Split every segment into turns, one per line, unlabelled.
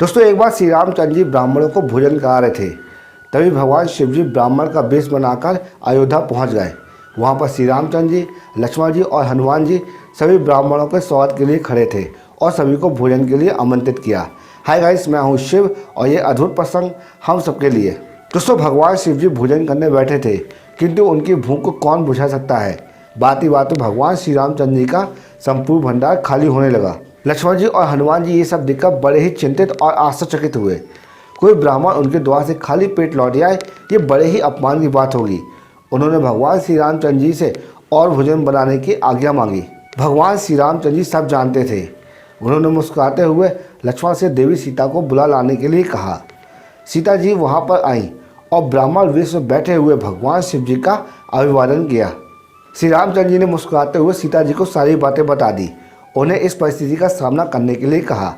दोस्तों एक बार श्री रामचंद्र जी ब्राह्मणों को भोजन करा रहे थे। तभी भगवान शिव जी ब्राह्मण का वेश बनाकर अयोध्या पहुंच गए। वहां पर श्री रामचंद्र जी, लक्ष्मण जी और हनुमान जी सभी ब्राह्मणों के स्वागत के लिए खड़े थे और सभी को भोजन के लिए आमंत्रित किया। हाय गाइस, मैं हूं शिव और ये अद्भुत प्रसंग हम सबके लिए। दोस्तों भगवान शिव जी भोजन करने बैठे थे, किंतु उनकी भूख को कौन बुझा सकता है। बात ही बात में भगवान श्री रामचंद्र जी का संपूर्ण भंडार खाली होने लगा। लक्ष्मण जी और हनुमान जी ये सब देखकर बड़े ही चिंतित और आश्चर्यचकित हुए। कोई ब्राह्मण उनके द्वार से खाली पेट लौट आए, ये बड़े ही अपमान की बात होगी। उन्होंने भगवान श्री रामचंद्र जी से और भोजन बनाने की आज्ञा मांगी। भगवान श्री रामचंद्र जी सब जानते थे। उन्होंने मुस्कुराते हुए लक्ष्मण से देवी सीता को बुला लाने के लिए कहा। सीता जी वहां पर आईं और ब्राह्मण वेश में बैठे हुए भगवान शिव जी का अभिवादन किया। श्री रामचंद्र जी ने मुस्कुराते हुए सीता जी को सारी बातें बता दी। उन्हें इस परिस्थिति का सामना करने के लिए कहा।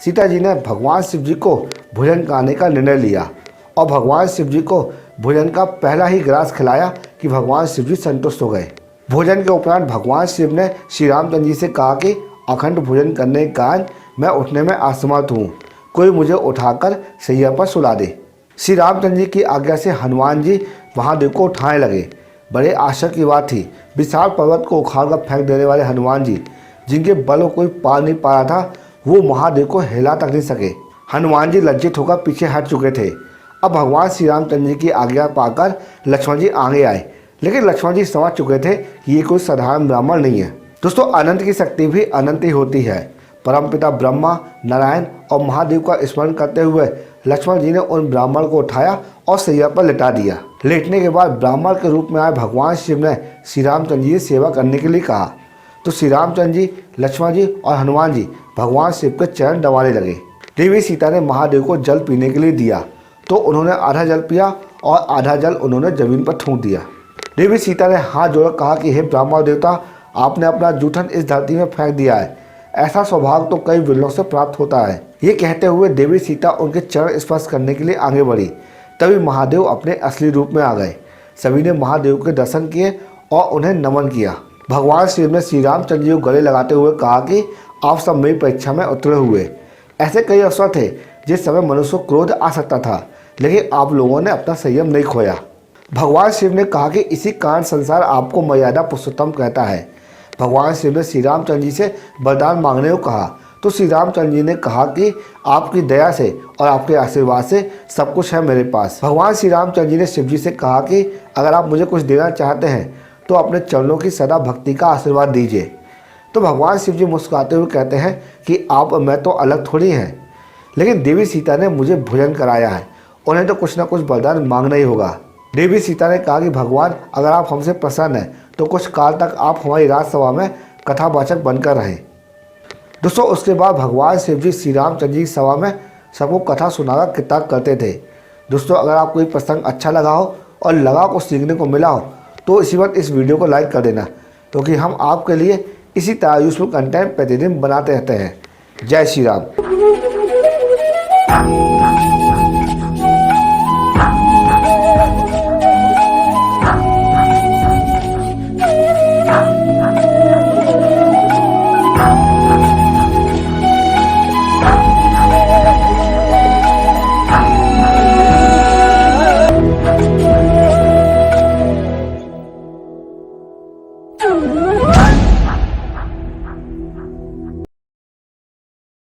सीता जी ने भगवान शिव जी को भोजन कराने का निर्णय लिया और भगवान शिव जी को भोजन का पहला ही ग्रास खिलाया कि भगवान शिव जी संतुष्ट हो गए। भोजन के उपरांत भगवान शिव ने श्री रामचंद्र जी से कहा कि अखंड भोजन करने के कारण मैं उठने में असमर्थ हूँ, कोई मुझे उठाकर सैया पर सुला दे। श्री रामचंद्र जी की आज्ञा से हनुमान जी महादेव को उठाने लगे। बड़े आश्चर्य की बात थी, विशाल पर्वत को उखाड़ कर फेंक देने वाले हनुमान जी, जिनके बल को कोई पार नहीं पा रहा था, वो महादेव को हिला तक नहीं सके। हनुमान जी लज्जित होकर पीछे हट चुके थे। अब भगवान श्री रामचंद्र जी की आज्ञा पाकर लक्ष्मण जी आगे आए, लेकिन लक्ष्मण जी समझ चुके थे कि ये कोई साधारण ब्राह्मण नहीं है। दोस्तों अनंत की शक्ति भी अनंत ही होती है। परमपिता ब्रह्मा, नारायण और महादेव का स्मरण करते हुए लक्ष्मण जी ने उन ब्राह्मण को उठाया और सैया पर लिटा दिया। लेटने के बाद ब्राह्मण के रूप में आए भगवान शिव ने श्री रामचंद्र जी की सेवा करने के लिए कहा। तो श्री रामचंद्र जी, लक्ष्मण जी और हनुमान जी भगवान शिव के चरण दबाने लगे। देवी सीता ने महादेव को जल पीने के लिए दिया, तो उन्होंने आधा जल पिया और आधा जल उन्होंने जमीन पर थूक दिया। देवी सीता ने हाथ जोड़कर कहा कि हे ब्रह्मा देवता, आपने अपना जूठन इस धरती में फेंक दिया है। ऐसा सौभाग्य तो कई विरलों से प्राप्त होता है। ये कहते हुए देवी सीता उनके चरण स्पर्श करने के लिए आगे बढ़ी। तभी महादेव अपने असली रूप में आ गए। सभी ने महादेव के दर्शन किए और उन्हें नमन किया। भगवान शिव ने श्री रामचंद्र जी को गले लगाते हुए कहा कि आप सब मेरी परीक्षा में उतरे हुए। ऐसे कई अवसर थे जिस समय मनुष्य को क्रोध आ सकता था, लेकिन आप लोगों ने अपना संयम नहीं खोया। भगवान शिव ने कहा कि इसी कारण संसार आपको मर्यादा पुरुषोत्तम कहता है। भगवान शिव ने श्री रामचंद्र जी से वरदान मांगने को कहा, तो श्री रामचंद्र जी ने कहा कि आपकी दया से और आपके आशीर्वाद से सब कुछ है मेरे पास। भगवान श्री रामचंद्र जी ने शिव जी से कहा कि अगर आप मुझे कुछ देना चाहते हैं तो अपने चरणों की सदा भक्ति का आशीर्वाद दीजिए। तो भगवान शिव जी मुस्कुराते हुए कहते हैं कि आप और मैं तो अलग थोड़ी हैं, लेकिन देवी सीता ने मुझे भोजन कराया है, उन्हें तो कुछ ना कुछ वरदान मांगना ही होगा। देवी सीता ने कहा कि भगवान, अगर आप हमसे प्रसन्न हैं तो कुछ काल तक आप हमारी राजसभा में कथावाचक बनकर रहें। दोस्तों उसके बाद भगवान शिव जी श्री रामचंद्र जी की सभा में सबको कथा सुनाकर कृतार्थ करते थे। दोस्तों अगर आपको ये प्रसंग अच्छा लगा हो और लगा कुछ सीखने को मिला हो तो इसी वक्त इस वीडियो को लाइक कर देना, क्योंकि हम आपके लिए इसी तरह यूजफुल कंटेंट प्रतिदिन बनाते रहते हैं। जय श्री राम।